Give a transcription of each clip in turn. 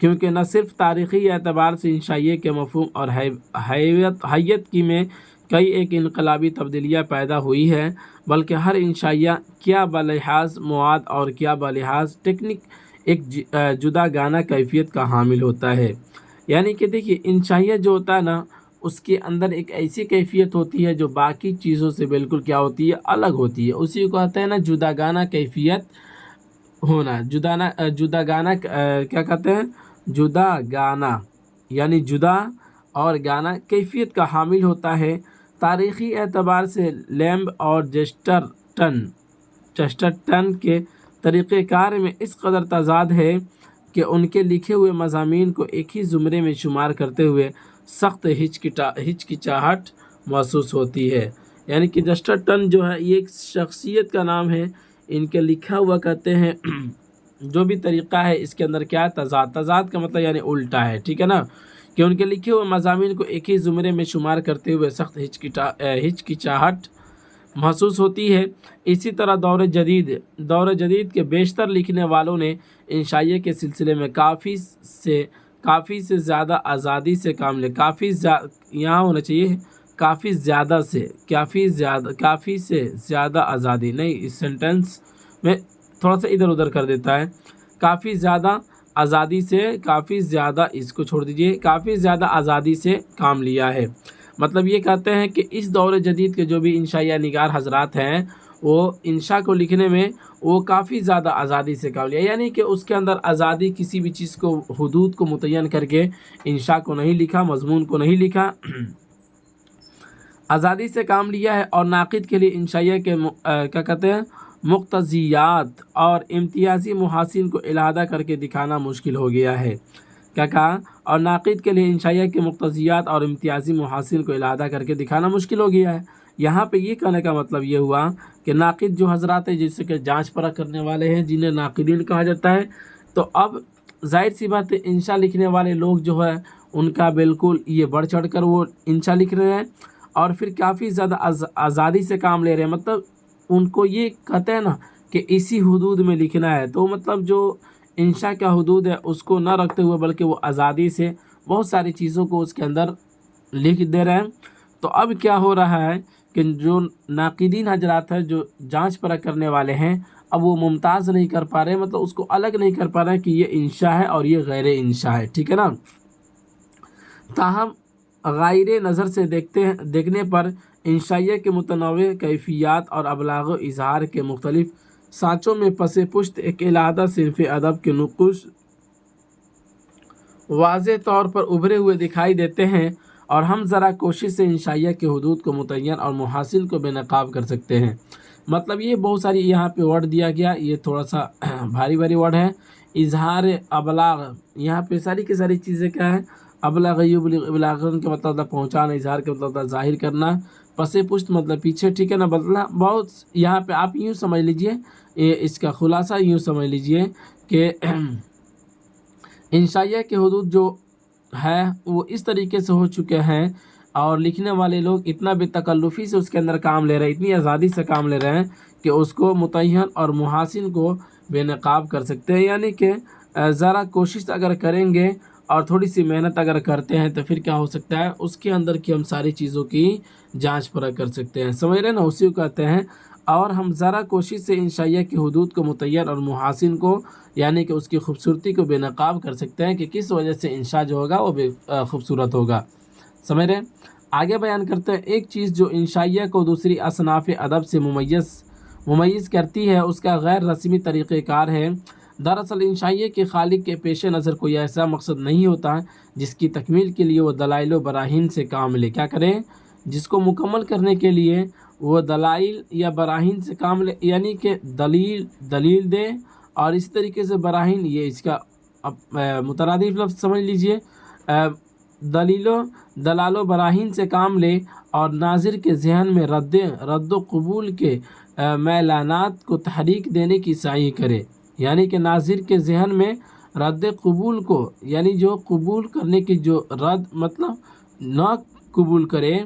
کیونکہ نہ صرف تاریخی اعتبار سے انشائیہ کے مفہوم اور حیت کی میں کئی ایک انقلابی تبدیلیاں پیدا ہوئی ہے، بلکہ ہر انشائیہ کیا بلحاظ مواد اور کیا بلحاظ ٹیکنک ایک جدا گانا کیفیت کا حامل ہوتا ہے۔ یعنی کہ دیکھیے انشائیہ جو ہوتا ہے نا، اس کے اندر ایک ایسی کیفیت ہوتی ہے جو باقی چیزوں سے بالکل کیا ہوتی ہے، الگ ہوتی ہے، اسی کو کہتے ہیں نا جدا گانا کیفیت ہونا۔ جدا گانا کیا کہتے ہیں؟ جدا گانا، یعنی جدا اور گانا کیفیت کا حامل ہوتا ہے۔ تاریخی اعتبار سے لیمب اور چیسٹرٹن کے طریقہ کار میں اس قدر تضاد ہے کہ ان کے لکھے ہوئے مضامین کو ایک ہی زمرے میں شمار کرتے ہوئے سخت ہچکچاہٹ محسوس ہوتی ہے۔ یعنی کہ چیسٹرٹن جو ہے یہ ایک شخصیت کا نام ہے، ان کے لکھا ہوا کہتے ہیں جو بھی طریقہ ہے اس کے اندر کیا ہے، تضاد کا مطلب یعنی الٹا ہے، ٹھیک ہے نا، کہ ان کے لکھے ہوئے مضامین کو ایک ہی زمرے میں شمار کرتے ہوئے سخت ہچکچاہٹ محسوس ہوتی ہے۔ اسی طرح دور جدید کے بیشتر لکھنے والوں نے انشائیہ کے سلسلے میں کافی سے زیادہ آزادی سے کام لیا۔ یہاں ہونا چاہیے کافی سے زیادہ آزادی، نہیں اس سینٹنس میں تھوڑا سا ادھر ادھر کر دیتا ہے، کافی زیادہ آزادی سے، کافی زیادہ، اس کو چھوڑ دیجئے، کافی زیادہ آزادی سے کام لیا ہے۔ مطلب یہ کہتے ہیں کہ اس دور جدید کے جو بھی انشائیہ نگار حضرات ہیں وہ انشاء کو لکھنے میں وہ کافی زیادہ آزادی سے کام لیا، یعنی کہ اس کے اندر آزادی، کسی بھی چیز کو حدود کو متعین کر کے انشاء کو نہیں لکھا، مضمون کو نہیں لکھا، آزادی سے کام لیا ہے۔ اور ناقد کے لیے انشائیہ کے کیا کہتے ہیں مقتضیات اور امتیازی محاسن کو علیحدہ کر کے دکھانا مشکل ہو گیا ہے۔ کیا کہا؟ اور ناقد کے لیے انشائیہ کے مقتضیات اور امتیازی محاسن کو علیحدہ کر کے دکھانا مشکل ہو گیا ہے۔ یہاں پہ یہ کہنے کا مطلب یہ ہوا کہ ناقد جو حضرات ہیں جس سے کہ جانچ پرکھ کرنے والے ہیں، جنہیں ناقدین کہا جاتا ہے، تو اب ظاہر سی بات ہے انشاء لکھنے والے لوگ جو ہے ان کا بالکل یہ بڑھ چڑھ کر وہ انشاء لکھ رہے ہیں اور پھر کافی زیادہ آزادی سے کام لے رہے ہیں۔ مطلب ان کو یہ کہتے ہیں نا کہ اسی حدود میں لکھنا ہے، تو مطلب جو انشاء کا حدود ہے اس کو نہ رکھتے ہوئے بلکہ وہ آزادی سے بہت ساری چیزوں کو اس کے اندر لکھ دے رہے ہیں۔ تو اب کیا ہو رہا ہے کہ جو ناقدین حضرات ہیں، جو جانچ پرکھ کرنے والے ہیں، اب وہ ممتاز نہیں کر پا رہے، مطلب اس کو الگ نہیں کر پا رہے کہ یہ انشاء ہے اور یہ غیر انشاء ہے، ٹھیک ہے نا۔ تاہم غائر نظر سے دیکھنے پر انشائیہ کے متنوع کیفیات اور ابلاغ و اظہار کے مختلف سانچوں میں پس پشت ایک علیحدہ صنف ادب کے نقوش واضح طور پر ابھرے ہوئے دکھائی دیتے ہیں، اور ہم ذرا کوشش سے انشائیہ کے حدود کو متعین اور محاسن کو بے نقاب کر سکتے ہیں۔ مطلب یہ بہت ساری یہاں پہ ورڈ دیا گیا، یہ تھوڑا سا بھاری ورڈ ہے۔ اظہار ابلاغ، یہاں پہ ساری کی ساری چیزیں کیا ہے، ابلاغ ابلاغن کا مطلب تھا پہنچانا، اظہار کا مطلب تھا ظاہر کرنا، پس پشت مطلب پیچھے، ٹھیک ہے نا، بدلنا بہت۔ یہاں پہ آپ یوں سمجھ لیجئے، اس کا خلاصہ یوں سمجھ لیجئے کہ انشائیہ کے حدود جو ہے وہ اس طریقے سے ہو چکے ہیں اور لکھنے والے لوگ اتنا بے تکلفی سے اس کے اندر کام لے رہے ہیں، اتنی آزادی سے کام لے رہے ہیں کہ اس کو متعین اور محاسن کو بے نقاب کر سکتے ہیں۔ یعنی کہ ذرا کوشش اگر کریں گے اور تھوڑی سی محنت اگر کرتے ہیں تو پھر کیا ہو سکتا ہے، اس کے اندر کی ہم ساری چیزوں کی جانچ پرکھ کر سکتے ہیں، سمجھ رہے ہیں نا، اسی کو کہتے ہیں۔ اور ہم ذرا کوشش سے انشائیہ کی حدود کو متعین اور محاسن کو، یعنی کہ اس کی خوبصورتی کو بے نقاب کر سکتے ہیں کہ کس وجہ سے انشاء جو ہوگا وہ بے خوبصورت ہوگا، سمجھ رہے ہیں۔ آگے بیان کرتے ہیں، ایک چیز جو انشائیہ کو دوسری اصناف ادب سے ممیز کرتی ہے اس کا غیر رسمی طریقہ کار ہے۔ دراصل انشائیہ کے خالق کے پیش نظر کوئی ایسا مقصد نہیں ہوتا جس کی تکمیل کے لیے وہ دلائل و براہین سے کام لے، کیا کریں، جس کو مکمل کرنے کے لیے وہ دلائل یا براہین سے کام لے، یعنی کہ دلیل دے، اور اس طریقے سے براہین، یہ اس کا مترادف لفظ سمجھ لیجئے، دلال و براہین سے کام لے اور ناظر کے ذہن میں رد و قبول کے میلانات کو تحریک دینے کی سعی کرے، یعنی کہ ناظر کے ذہن میں رد قبول کو، یعنی جو قبول کرنے کی جو رد مطلب نہ قبول کرے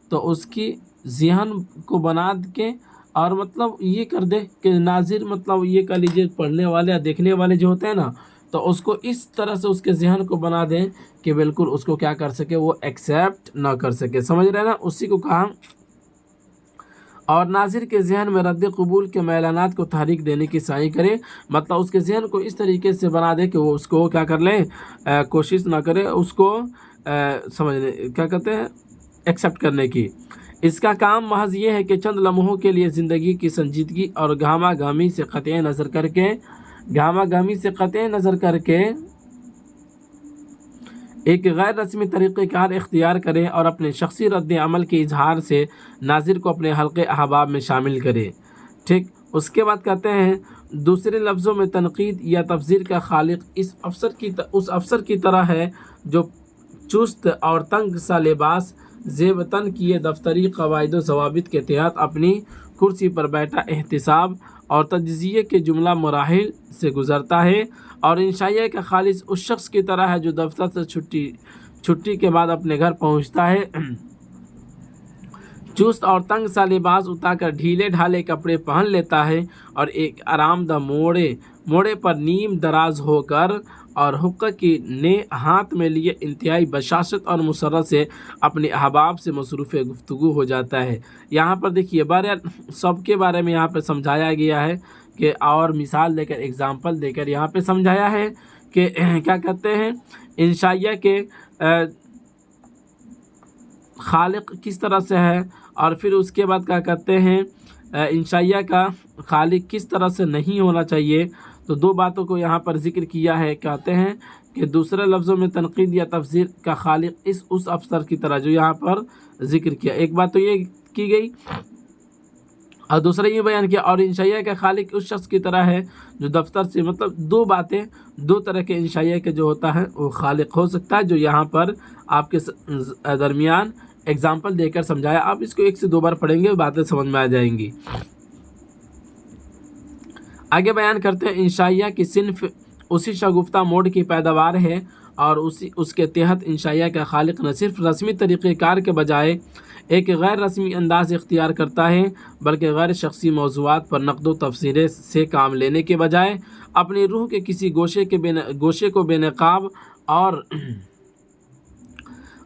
تو اس کی ذہن کو بنا کے، اور مطلب یہ کر دے کہ ناظر مطلب یہ کہہ لیجیے پڑھنے والے یا دیکھنے والے جو ہوتے ہیں نا، تو اس کو اس طرح سے اس کے ذہن کو بنا دیں کہ بالکل اس کو کیا کر سکے، وہ ایکسیپٹ نہ کر سکے، سمجھ رہے ہیں نا، اسی کو کہا۔ اور ناظر کے ذہن میں رد قبول کے میلانات کو تحریک دینے کی سعی کرے، مطلب اس کے ذہن کو اس طریقے سے بنا دے کہ وہ اس کو کیا کر لیں، کوشش نہ کرے اس کو سمجھنے، کیا کہتے ہیں، ایکسیپٹ کرنے کی۔ اس کا کام محض یہ ہے کہ چند لمحوں کے لیے زندگی کی سنجیدگی اور گہما گہمی سے قطع نظر کر کے ایک غیر رسمی طریقہ کار اختیار کرے اور اپنے شخصی رد عمل کے اظہار سے ناظر کو اپنے حلقے احباب میں شامل کرے، ٹھیک۔ اس کے بعد کہتے ہیں دوسرے لفظوں میں تنقید یا تفسیر کا خالق اس افسر کی طرح ہے جو چست اور تنگ سا لباس زیب تن کیے دفتری قواعد و ضوابط کے تحت اپنی کرسی پر بیٹھا احتساب اور تجزیے کے جملہ مراحل سے گزرتا ہے، اور انشائیہ کا خالص اس شخص کی طرح ہے جو دفتر سے چھٹی کے بعد اپنے گھر پہنچتا ہے، چست اور تنگ سا لباس اتار کر ڈھیلے ڈھالے کپڑے پہن لیتا ہے اور ایک آرام دہ موڑے پر نیم دراز ہو کر اور حقہ کی نے ہاتھ میں لیے انتہائی بشاشت اور مسرت سے اپنے احباب سے مصروف گفتگو ہو جاتا ہے۔ یہاں پر دیکھیے سب کے بارے میں یہاں پہ سمجھایا گیا ہے کہ، اور مثال دے کر، ایگزامپل دے کر یہاں پہ سمجھایا ہے کہ کیا کہتے ہیں، انشائیہ کے خالق کس طرح سے ہے، اور پھر اس کے بعد کیا کہتے ہیں انشائیہ کا خالق کس طرح سے نہیں ہونا چاہیے۔ تو دو باتوں کو یہاں پر ذکر کیا ہے، کہتے ہیں کہ دوسرے لفظوں میں تنقید یا تفسیر کا خالق اس افسر کی طرح جو یہاں پر ذکر کیا، ایک بات تو یہ کی گئی، اور دوسرا یہ بیان کیا، اور انشائیہ کا خالق اس شخص کی طرح ہے جو دفتر سے، مطلب دو باتیں، دو طرح کے انشائیہ کے جو ہوتا ہے وہ خالق ہو سکتا ہے، جو یہاں پر آپ کے درمیان ایگزامپل دے کر سمجھایا۔ آپ اس کو 1 سے 2 بار پڑھیں گے، باتیں سمجھ میں آ جائیں گی۔ آگے بیان کرتے ہیں انشائیہ کی صنف اسی شگفتہ موڈ کی پیداوار ہے، اور اس کے تحت انشائیہ کا خالق نہ صرف رسمی طریقہ کار کے بجائے ایک غیر رسمی انداز اختیار کرتا ہے، بلکہ غیر شخصی موضوعات پر نقد و تفسیر سے کام لینے کے بجائے اپنی روح کے کسی گوشے کو بے نقاب اور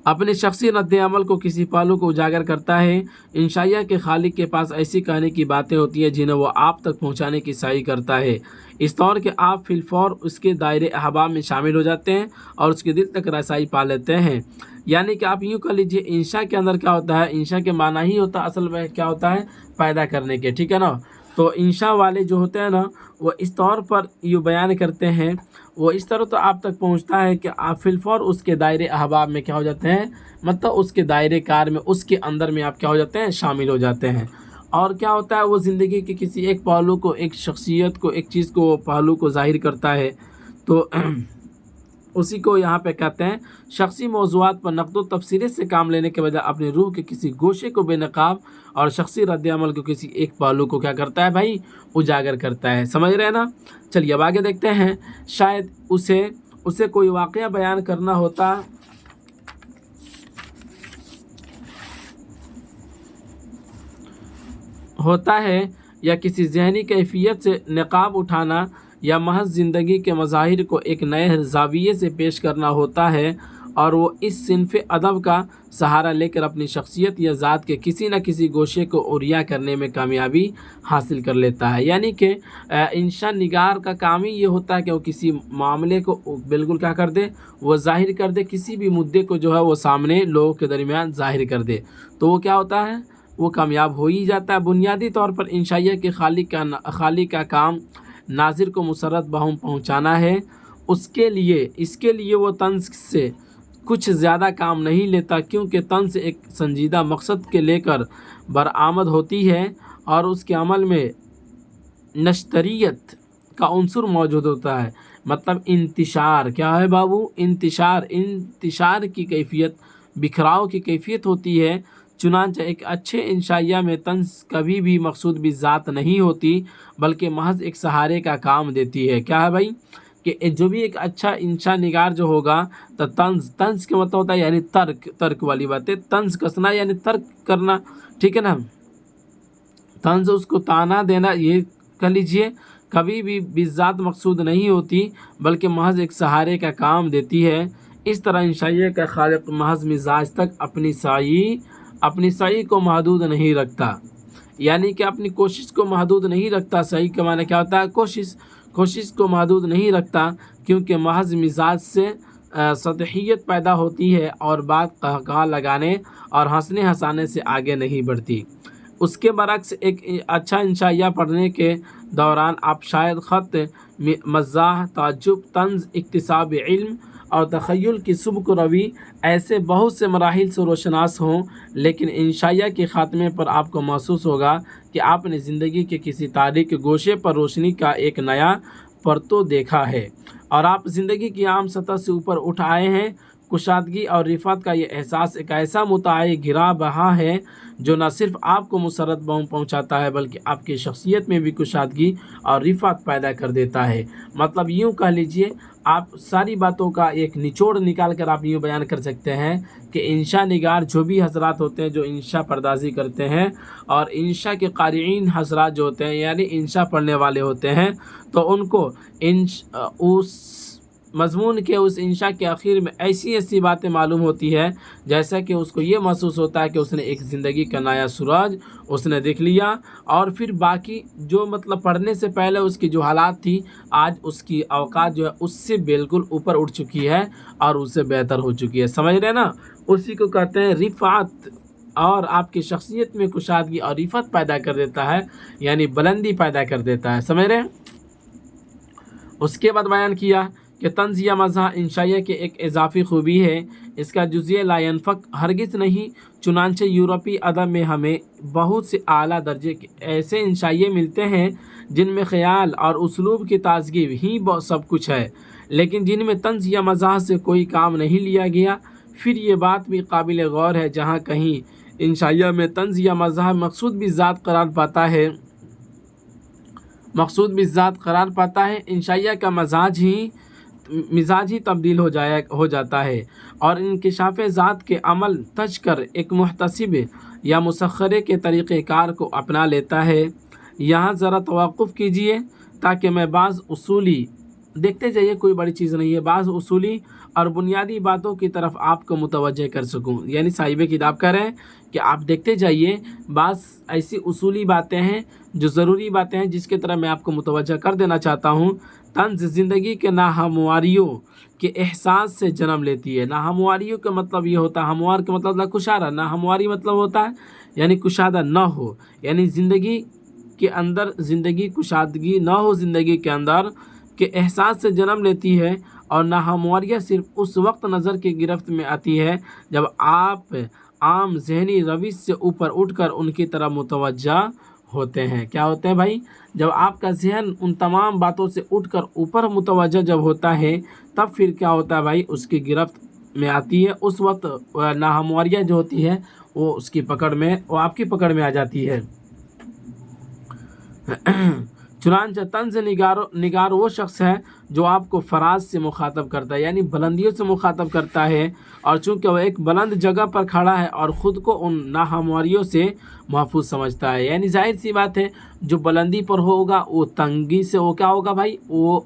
اپنے شخصی رد عمل کو کسی پہلو کو اجاگر کرتا ہے۔ انشائیہ کے خالق کے پاس ایسی کہنے کی باتیں ہوتی ہیں جنہیں وہ آپ تک پہنچانے کی سعی کرتا ہے، اس طور کہ آپ فی الفور اس کے دائرے احباب میں شامل ہو جاتے ہیں اور اس کے دل تک رسائی پا لیتے ہیں۔ یعنی کہ آپ یوں کہہ لیجیے، انشاء کے اندر کیا ہوتا ہے، انشاء کے معنی ہی ہوتا ہے اصل میں کیا ہوتا ہے، پیدا کرنے کے، ٹھیک ہے نا۔ تو انشاء والے جو ہوتے ہیں نا، وہ اس طور پر یوں بیان کرتے ہیں، وہ اس طرح تو آپ تک پہنچتا ہے کہ آپ فی الفور اس کے دائرے احباب میں کیا ہو جاتے ہیں، مطلب اس کے دائرے کار میں، اس کے اندر میں آپ کیا ہو جاتے ہیں، شامل ہو جاتے ہیں۔ اور کیا ہوتا ہے، وہ زندگی کے کسی ایک پہلو کو، ایک شخصیت کو، ایک چیز کو، پہلو کو ظاہر کرتا ہے، تو اسی کو یہاں پہ کہتے ہیں شخصی موضوعات پر نقد و تفسیر سے کام لینے کے بجائے اپنی روح کے کسی گوشے کو بے نقاب اور شخصی رد عمل کو کسی ایک پہلو کو کیا کرتا ہے بھائی، اجاگر کرتا ہے، سمجھ رہے ہیں نا۔ چلیے اب آگے دیکھتے ہیں، شاید اسے کوئی واقعہ بیان کرنا ہوتا ہے یا کسی ذہنی کیفیت سے نقاب اٹھانا یا محض زندگی کے مظاہر کو ایک نئے زاویے سے پیش کرنا ہوتا ہے، اور وہ اس صنف ادب کا سہارا لے کر اپنی شخصیت یا ذات کے کسی نہ کسی گوشے کو عریاں کرنے میں کامیابی حاصل کر لیتا ہے۔ یعنی کہ انشاء نگار کا کام ہی یہ ہوتا ہے کہ وہ کسی معاملے کو بالکل کیا کر دے، وہ ظاہر کر دے، کسی بھی مدعے کو جو ہے وہ سامنے لوگوں کے درمیان ظاہر کر دے، تو وہ کیا ہوتا ہے، وہ کامیاب ہو ہی جاتا ہے۔ بنیادی طور پر انشائیہ کے خالق کا کام ناظر کو مسرت بہم پہنچانا ہے، اس کے لیے وہ طنز سے کچھ زیادہ کام نہیں لیتا، کیونکہ طنز ایک سنجیدہ مقصد کے لے کر برآمد ہوتی ہے اور اس کے عمل میں نشتریت کا عنصر موجود ہوتا ہے، مطلب انتشار، کیا ہے بابو، انتشار کی کیفیت، بکھراؤ کی کیفیت ہوتی ہے۔ چنانچہ ایک اچھے انشائیہ میں طنز کبھی بھی مقصود بھی ذات نہیں ہوتی، بلکہ محض ایک سہارے کا کام دیتی ہے۔ کیا ہے بھائی، کہ جو بھی ایک اچھا انشاء نگار جو ہوگا، تو طنز کا مطلب ہوتا ہے یعنی ترک والی بات ہے، طنز کسنا یعنی ترک کرنا، ٹھیک ہے نا، طنز اس کو تانا دینا، یہ کہہ لیجئے کبھی بھی بذات مقصود نہیں ہوتی بلکہ محض ایک سہارے کا کام دیتی ہے۔ اس طرح انشائیہ کا خالق محض مزاج تک اپنی سعی کو محدود نہیں رکھتا، یعنی کہ اپنی کوشش کو محدود نہیں رکھتا۔ سعی کا معنی کیا ہوتا ہے؟ کوشش کو محدود نہیں رکھتا، کیونکہ محض مزاج سے سطحیت پیدا ہوتی ہے اور بات کہا لگانے اور ہنسانے سے آگے نہیں بڑھتی۔ اس کے برعکس ایک اچھا انشائیہ پڑھنے کے دوران آپ شاید خط، مزاح، تعجب، طنز، اکتساب علم اور تخیل کی سبک روی ایسے بہت سے مراحل سے روشناس ہوں، لیکن انشائیہ کے خاتمے پر آپ کو محسوس ہوگا کہ آپ نے زندگی کے کسی تاریک گوشے پر روشنی کا ایک نیا پرتو دیکھا ہے اور آپ زندگی کی عام سطح سے اوپر اٹھ آئے ہیں۔ کشادگی اور رفعت کا یہ احساس ایک ایسا متعالی گرا بہا ہے جو نہ صرف آپ کو مسرت پہنچاتا ہے بلکہ آپ کی شخصیت میں بھی کشادگی اور رفعت پیدا کر دیتا ہے۔ مطلب یوں کہہ لیجئے، آپ ساری باتوں کا ایک نچوڑ نکال کر آپ یوں بیان کر سکتے ہیں کہ انشاء نگار جو بھی حضرات ہوتے ہیں جو انشاء پردازی کرتے ہیں، اور انشاء کے قارئین حضرات جو ہوتے ہیں یعنی انشاء پڑھنے والے ہوتے ہیں، تو ان کو اس مضمون کے اس انشاء کے آخر میں ایسی باتیں معلوم ہوتی ہے جیسا کہ اس کو یہ محسوس ہوتا ہے کہ اس نے ایک زندگی کا نیا سورج اس نے دیکھ لیا، اور پھر باقی جو مطلب پڑھنے سے پہلے اس کی جو حالات تھی، آج اس کی اوقات جو ہے اس سے بالکل اوپر اٹھ چکی ہے اور اس سے بہتر ہو چکی ہے۔ سمجھ رہے نا؟ اسی کو کہتے ہیں رفعت، اور آپ کی شخصیت میں کشادگی اور رفعت پیدا کر دیتا ہے، یعنی بلندی پیدا کر دیتا ہے۔ سمجھ رہے ہیں؟ اس کے بعد بیان کیا کہ طنز یا مزاح انشائیہ کی ایک اضافی خوبی ہے، اس کا جزیہ لا ینفک ہرگز نہیں، چنانچہ یورپی ادب میں ہمیں بہت سے اعلیٰ درجے کے ایسے انشائیے ملتے ہیں جن میں خیال اور اسلوب کی تازگی ہی سب کچھ ہے، لیکن جن میں طنز یا مزاح سے کوئی کام نہیں لیا گیا۔ پھر یہ بات بھی قابل غور ہے، جہاں کہیں انشائیہ میں طنز یا مزاح مقصود بھی ذات قرار پاتا ہے، انشائیہ کا مزاج ہی تبدیل ہو جاتا ہے اور انکشاف ذات کے عمل تج کر ایک محتسب یا مسخرے کے طریقہ کار کو اپنا لیتا ہے۔ یہاں ذرا توقف کیجئے تاکہ میں بعض اصولی، دیکھتے جائیے کوئی بڑی چیز نہیں ہے، بعض اصولی اور بنیادی باتوں کی طرف آپ کو متوجہ کر سکوں، یعنی صاحب کتاب کہہ رہے ہیں کہ آپ دیکھتے جائیے بعض ایسی اصولی باتیں ہیں جو ضروری باتیں ہیں جس کی طرف میں آپ کو متوجہ کر دینا چاہتا ہوں۔ طنز زندگی کے ناہمواریوں کے احساس سے جنم لیتی ہے۔ ناہمواریوں کا مطلب یہ ہوتا ہے، ہموار کا مطلب کشادہ، ناہمواری مطلب ہوتا ہے یعنی کشادہ نہ ہو، یعنی زندگی کے اندر کشادگی نہ ہو، زندگی کے اندر کے احساس سے جنم لیتی ہے، اور ناہمواریاں صرف اس وقت نظر کی گرفت میں آتی ہے جب آپ عام ذہنی روش سے اوپر اٹھ کر ان کی طرف متوجہ ہوتے ہیں۔ کیا ہوتے ہیں بھائی؟ جب آپ کا ذہن ان تمام باتوں سے اٹھ کر اوپر متوجہ جب ہوتا ہے، تب پھر کیا ہوتا ہے بھائی؟ اس کی گرفت میں آتی ہے، اس وقت ناہمواریاں جو ہوتی ہے وہ آپ کی پکڑ میں آ جاتی ہے۔ چنانچہ طنز نگار وہ شخص ہے جو آپ کو فراز سے مخاطب کرتا ہے، یعنی بلندیوں سے مخاطب کرتا ہے، اور چونکہ وہ ایک بلند جگہ پر کھڑا ہے اور خود کو ان ناہمواریوں سے محفوظ سمجھتا ہے، یعنی ظاہر سی بات ہے جو بلندی پر ہوگا وہ تنگی سے وہ کیا ہوگا بھائی؟ وہ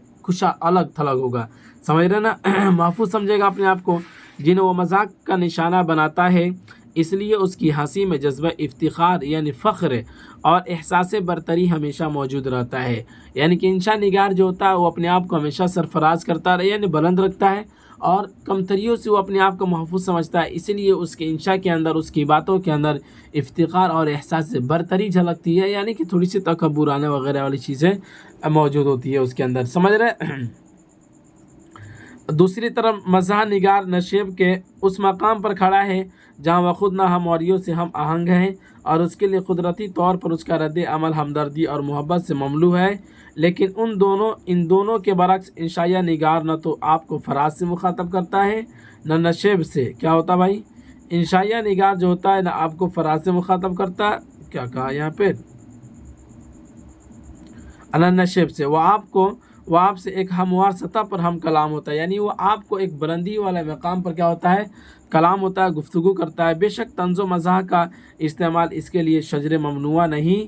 الگ تھلگ ہوگا، سمجھ رہے نا؟ محفوظ سمجھے گا اپنے آپ کو، جنہیں وہ مذاق کا نشانہ بناتا ہے، اس لیے اس کی ہنسی میں جذبہ افتخار یعنی فخر اور احساس برتری ہمیشہ موجود رہتا ہے، یعنی کہ انشاء نگار جو ہوتا ہے وہ اپنے آپ کو ہمیشہ سرفراز کرتا رہے، یعنی بلند رکھتا ہے، اور کمتریوں سے وہ اپنے آپ کو محفوظ سمجھتا ہے، اسی لیے اس کے انشاء کے اندر، اس کی باتوں کے اندر افتخار اور احساس برتری جھلکتی ہے، یعنی کہ تھوڑی سی تکبرانے وغیرہ والی چیزیں موجود ہوتی ہے اس کے اندر، سمجھ رہے؟ دوسری طرف مزاح نگار نشیب کے اس مقام پر کھڑا ہے جہاں وہ خود ناہمواریوں سے ہم آہنگ ہے، اور اس کے لیے قدرتی طور پر اس کا رد عمل ہمدردی اور محبت سے مملو ہے، لیکن ان دونوں کے برعکس انشائیہ نگار نہ تو آپ کو فراز سے مخاطب کرتا ہے نہ نشیب سے۔ کیا ہوتا بھائی؟ انشائیہ نگار جو ہوتا ہے نہ آپ کو فراز سے مخاطب کرتا، کیا کہا یہاں پہ؟ نشیب سے، وہ آپ سے ایک ہموار سطح پر ہم کلام ہوتا ہے، یعنی وہ آپ کو ایک بلندی والے مقام پر کیا ہوتا ہے؟ کلام ہوتا ہے، گفتگو کرتا ہے۔ بے شک طنز و مزاح کا استعمال اس کے لیے شجر ممنوعہ نہیں،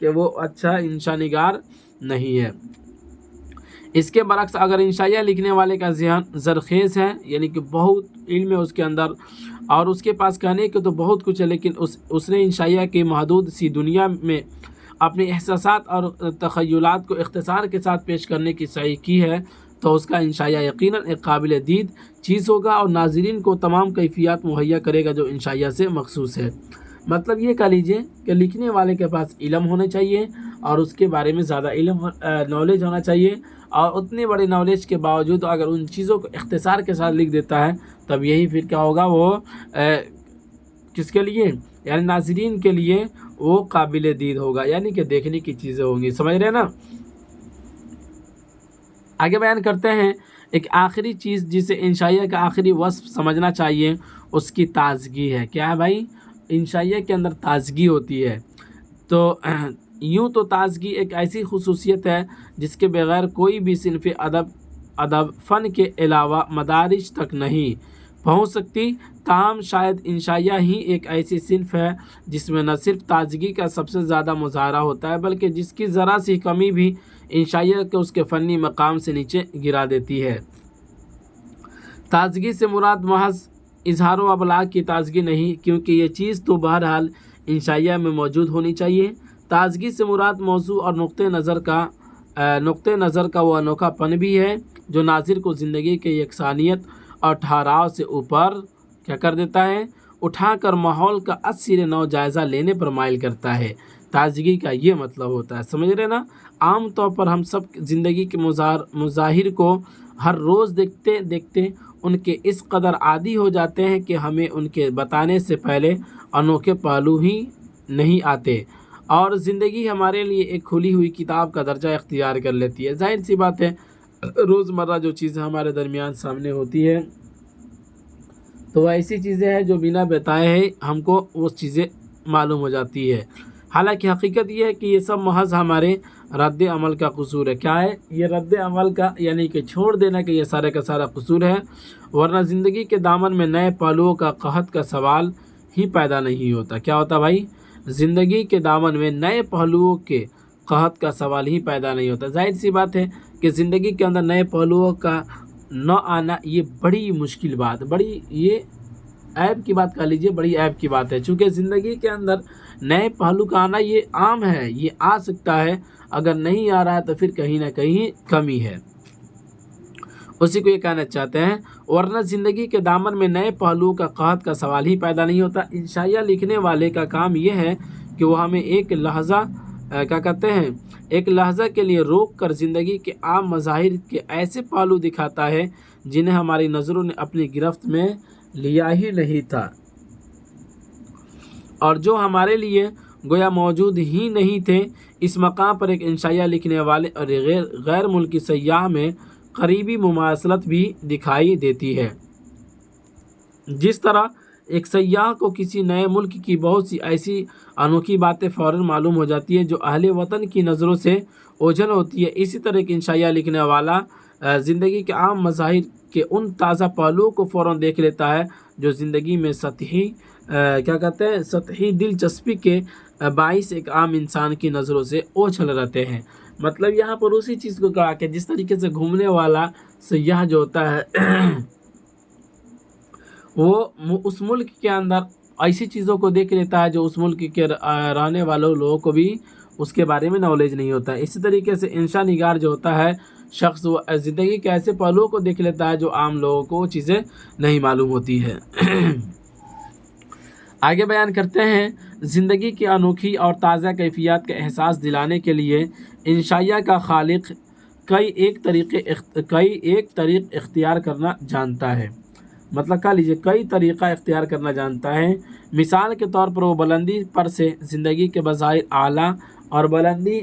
کہ وہ اچھا انشا نگار نہیں ہے۔ اس کے برعکس اگر انشائیہ لکھنے والے کا ذہن زرخیز ہے، یعنی کہ بہت علم ہے اس کے اندر اور اس کے پاس کہنے کے تو بہت کچھ ہے، لیکن اس نے انشائیہ کی محدود سی دنیا میں اپنے احساسات اور تخیلات کو اختصار کے ساتھ پیش کرنے کی سعی کی ہے، تو اس کا انشائیہ یقیناً ایک قابل دید چیز ہوگا اور ناظرین کو تمام کیفیات مہیا کرے گا جو انشائیہ سے مخصوص ہے۔ مطلب یہ کہہ لیجئے کہ لکھنے والے کے پاس علم ہونا چاہیے اور اس کے بارے میں زیادہ نالج ہونا چاہیے، اور اتنے بڑے نالج کے باوجود اگر ان چیزوں کو اختصار کے ساتھ لکھ دیتا ہے تب یہی پھر کیا ہوگا، وہ کس کے لیے، یعنی ناظرین کے لیے وہ قابل دید ہوگا، یعنی کہ دیکھنے کی چیزیں ہوں گی۔ سمجھ رہے ہیں نا؟ آگے بیان کرتے ہیں ایک آخری چیز جسے انشائیہ کا آخری وصف سمجھنا چاہیے، اس کی تازگی ہے۔ کیا ہے بھائی؟ انشائیہ کے اندر تازگی ہوتی ہے۔ تو یوں تو تازگی ایک ایسی خصوصیت ہے جس کے بغیر کوئی بھی صنف ادب فن کے علاوہ مدارج تک نہیں پہنچ سکتی، تاہم شاید انشائیہ ہی ایک ایسی صنف ہے جس میں نہ صرف تازگی کا سب سے زیادہ مظاہرہ ہوتا ہے بلکہ جس کی ذرا سی کمی بھی انشائیہ کو اس کے فنی مقام سے نیچے گرا دیتی ہے۔ تازگی سے مراد محض اظہار و ابلاغ کی تازگی نہیں، کیونکہ یہ چیز تو بہرحال انشائیہ میں موجود ہونی چاہیے۔ تازگی سے مراد موضوع اور نقطۂ نظر کا وہ انوکھا پن بھی ہے جو ناظر کو زندگی کے یکسانیت اور ٹھہراؤ سے اوپر کیا کر دیتا ہے، اٹھا کر ماحول کا اثر نو جائزہ لینے پر مائل کرتا ہے۔ تازگی کا یہ مطلب ہوتا ہے، سمجھ رہے نا؟ عام طور پر ہم سب زندگی کے مظاہر کو ہر روز دیکھتے ان کے اس قدر عادی ہو جاتے ہیں کہ ہمیں ان کے بتانے سے پہلے انوکھے پہلو ہی نہیں آتے اور زندگی ہمارے لیے ایک کھلی ہوئی کتاب کا درجہ اختیار کر لیتی ہے۔ ظاہر سی بات ہے، روزمرہ جو چیزیں ہمارے درمیان سامنے ہوتی ہے تو وہ ایسی چیزیں ہیں جو بنا بتائے ہیں ہم کو وہ چیزیں معلوم ہو جاتی ہے، حالانکہ حقیقت یہ ہے کہ یہ سب محض ہمارے رد عمل کا قصور ہے۔ کیا ہے یہ رد عمل کا، یعنی کہ چھوڑ دینا کہ یہ سارے کا سارا قصور ہے، ورنہ زندگی کے دامن میں نئے پہلوؤں کا قحط کا سوال ہی پیدا نہیں ہوتا۔ کیا ہوتا بھائی؟ زندگی کے دامن میں نئے پہلوؤں کے قحط کا سوال ہی پیدا نہیں ہوتا۔ ظاہر سی بات ہے کہ زندگی کے اندر نئے پہلوؤں کا نہ آنا یہ بڑی مشکل بات، بڑی یہ عیب کی بات کہہ لیجیے، بڑی عیب کی بات ہے، چونکہ زندگی کے اندر نئے پہلو کا آنا یہ عام ہے، یہ آ سکتا ہے، اگر نہیں آ رہا ہے تو پھر کہیں نہ کہیں کمی ہے، اسی کو یہ کہنا چاہتے ہیں۔ ورنہ زندگی کے دامن میں نئے پہلوؤں کا قحط کا سوال ہی پیدا نہیں ہوتا۔ انشائیہ لکھنے والے کا کام یہ ہے کہ وہ ہمیں ایک لحظہ ایک لحظہ کے لیے روک کر زندگی کے عام مظاہر کے ایسے پہلو دکھاتا ہے جنہیں ہماری نظروں نے اپنی گرفت میں لیا ہی نہیں تھا اور جو ہمارے لیے گویا موجود ہی نہیں تھے۔ اس مقام پر ایک انشائیہ لکھنے والے اور غیر ملکی سیاح میں قریبی مماثلت بھی دکھائی دیتی ہے۔ جس طرح ایک سیاح کو کسی نئے ملک کی بہت سی ایسی انوکھی باتیں فوراً معلوم ہو جاتی ہے جو اہل وطن کی نظروں سے اوجھل ہوتی ہے، اسی طرح ایک انشائیہ لکھنے والا زندگی کے عام مظاہر کے ان تازہ پہلوؤں کو فوراً دیکھ لیتا ہے جو زندگی میں سطحی دلچسپی کے باعث ایک عام انسان کی نظروں سے اوجھل رہتے ہیں۔ مطلب یہاں پر اسی چیز کو کہا کہ جس طریقے سے گھومنے والا سیاح جو ہوتا ہے وہ اس ملک کے اندر ایسی چیزوں کو دیکھ لیتا ہے جو اس ملک کے رہنے والوں لوگوں کو بھی اس کے بارے میں نالج نہیں ہوتا ہے، اسی طریقے سے انشا نگار جو ہوتا ہے شخص وہ زندگی کے ایسے پہلوؤں کو دیکھ لیتا ہے جو عام لوگوں کو وہ چیزیں نہیں معلوم ہوتی ہے۔ آگے بیان کرتے ہیں، زندگی کی انوکھی اور تازہ کیفیات کا احساس دلانے کے لیے انشائیہ کا خالق کئی ایک طریق اختیار کرنا جانتا ہے۔ مطلب کہہ لیجیے کئی طریقہ اختیار کرنا جانتا ہے۔ مثال کے طور پر وہ بلندی پر سے زندگی کے بظاہر اعلیٰ اور بلندی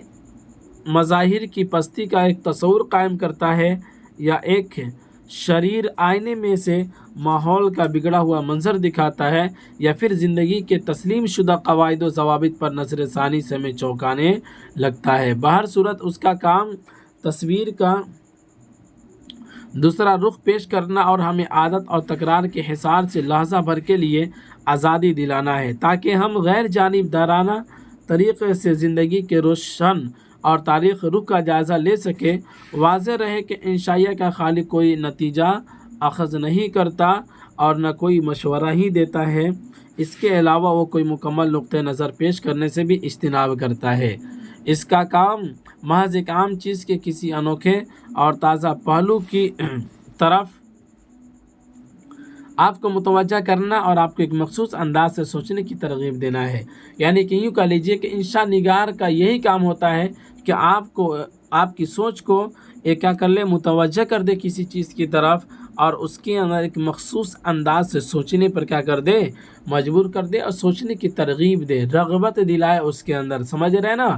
مظاہر کی پستی کا ایک تصور قائم کرتا ہے، یا ایک شریر آئینے میں سے ماحول کا بگڑا ہوا منظر دکھاتا ہے، یا پھر زندگی کے تسلیم شدہ قواعد و ضوابط پر نظر ثانی سے ہمیں چونکانے لگتا ہے۔ بہر صورت اس کا کام تصویر کا دوسرا رخ پیش کرنا اور ہمیں عادت اور تکرار کے حصار سے لحظہ بھر کے لیے آزادی دلانا ہے، تاکہ ہم غیر جانبدارانہ طریقے سے زندگی کے روشن اور تاریخ رخ کا جائزہ لے سکے۔ واضح رہے کہ انشائیہ کا خالق کوئی نتیجہ اخذ نہیں کرتا اور نہ کوئی مشورہ ہی دیتا ہے، اس کے علاوہ وہ کوئی مکمل نقطۂ نظر پیش کرنے سے بھی اجتناب کرتا ہے۔ اس کا کام محض ایک عام چیز کے کسی انوکھے اور تازہ پہلو کی طرف آپ کو متوجہ کرنا اور آپ کو ایک مخصوص انداز سے سوچنے کی ترغیب دینا ہے۔ یعنی کہ یوں کہہ لیجیے کہ انشاء نگار کا یہی کام ہوتا ہے کہ آپ کی سوچ کو ایک کیا کر لے، متوجہ کر دے کسی چیز کی طرف، اور اس کے اندر ایک مخصوص انداز سے سوچنے پر کیا کر دے، مجبور کر دے، اور سوچنے کی ترغیب دے، رغبت دلائے اس کے اندر، سمجھ رہے نا،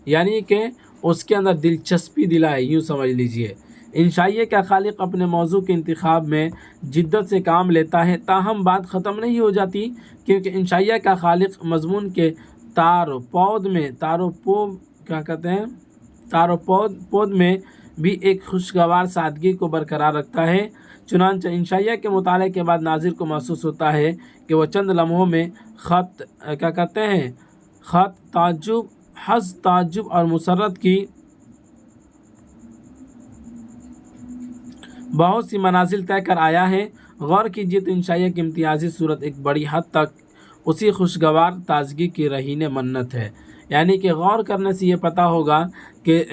یعنی کہ اس کے اندر دلچسپی دلائے، یوں سمجھ لیجیے۔ انشائیہ کا خالق اپنے موضوع کے انتخاب میں جدت سے کام لیتا ہے، تاہم بات ختم نہیں ہو جاتی، کیونکہ انشائیہ کا خالق مضمون کے تار و پود میں بھی ایک خوشگوار سادگی کو برقرار رکھتا ہے۔ چنانچہ انشائیہ کے مطالعے کے بعد ناظر کو محسوس ہوتا ہے کہ وہ چند لمحوں میں خط تعجب اور مسرت کی بہت سی منازل طے کر آیا ہے۔ غور کیجیے تو انشائیہ کی امتیازی صورت ایک بڑی حد تک اسی خوشگوار تازگی کی رہین منت ہے۔ یعنی کہ غور کرنے سے یہ پتہ ہوگا کہ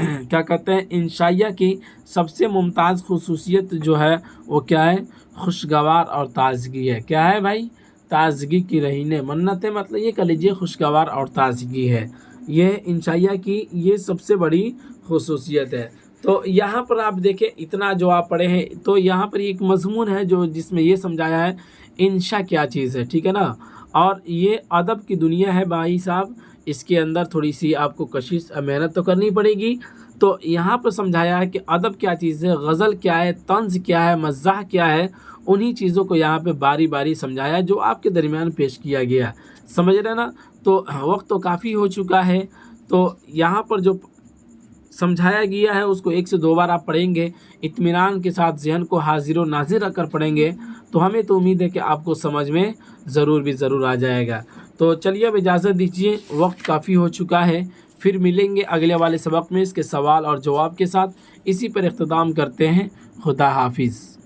انشائیہ کی سب سے ممتاز خصوصیت جو ہے وہ کیا ہے، خوشگوار اور تازگی ہے۔ کیا ہے بھائی؟ تازگی کی رہین منت ہے، مطلب یہ کہہ لیجیے خوشگوار اور تازگی ہے، یہ انشائیہ کی یہ سب سے بڑی خصوصیت ہے۔ تو یہاں پر آپ دیکھیں، اتنا جو آپ پڑھے ہیں، تو یہاں پر ایک مضمون ہے جس میں یہ سمجھایا ہے انشاء کیا چیز ہے، ٹھیک ہے نا، اور یہ ادب کی دنیا ہے بھائی صاحب، اس کے اندر تھوڑی سی آپ کو کشش محنت تو کرنی پڑے گی۔ تو یہاں پر سمجھایا ہے کہ ادب کیا چیز ہے، غزل کیا ہے، طنز کیا ہے، مزاح کیا ہے، انہی چیزوں کو یہاں پہ باری باری سمجھایا جو آپ کے درمیان پیش کیا گیا، سمجھ رہے نا۔ تو وقت تو کافی ہو چکا ہے، تو یہاں پر جو سمجھایا گیا ہے اس کو 1 سے 2 بار آپ پڑھیں گے، اطمینان کے ساتھ ذہن کو حاضر و ناظر رکھ کر پڑھیں گے، تو ہمیں تو امید ہے کہ آپ کو سمجھ میں ضرور آ جائے گا۔ تو چلیے اب اجازت دیجیے، وقت کافی ہو چکا ہے، پھر ملیں گے اگلے والے سبق میں اس کے سوال اور جواب کے ساتھ، اسی پر اختتام کرتے ہیں۔ خدا حافظ۔